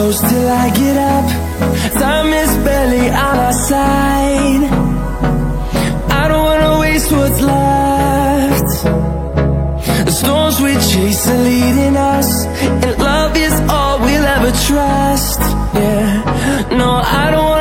close till I get up. Time is barely on our side. I don't wanna waste what's left. The storms we chase are leading us, and love is all we'll ever trust. Yeah, no, I don't wanna